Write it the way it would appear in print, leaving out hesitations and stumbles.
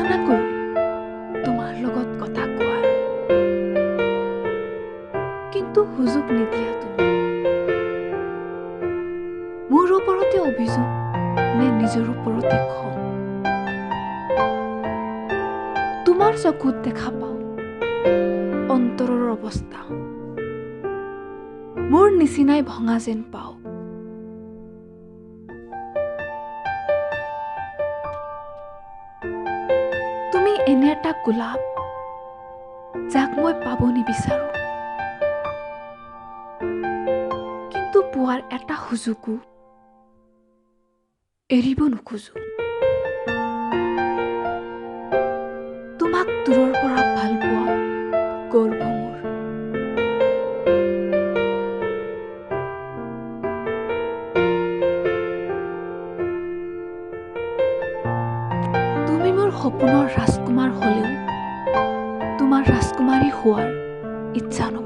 প্ৰাৰ্থনা কৰোঁ তোমাৰ লগত কথা কোৱাৰ, কিন্তু সুযোগ নিদিয়া তুমি। মোৰ ওপৰতে অভিযোগ নে নিজৰ ওপৰতে খং? তোমাৰ চকুত দেখা পাওঁ অন্তৰৰ অৱস্থা, মোৰ নিচিনাই ভঙা যেন পাওঁ। তুমি এনে এটা গোলাপ যাক মই পাব নিবিচাৰো, কিন্তু পোৱাৰ এটা সুযোগো এৰিব নোখোজো। তোমাক দূৰৰ পৰা ভাল পোৱা গৰ্ব মোৰ। তুমি মোৰ সপোনৰ ৰাজকুমাৰ হলেও তোমাৰ ৰাজকুমাৰী হোৱাৰ ইচ্ছা নকৰো।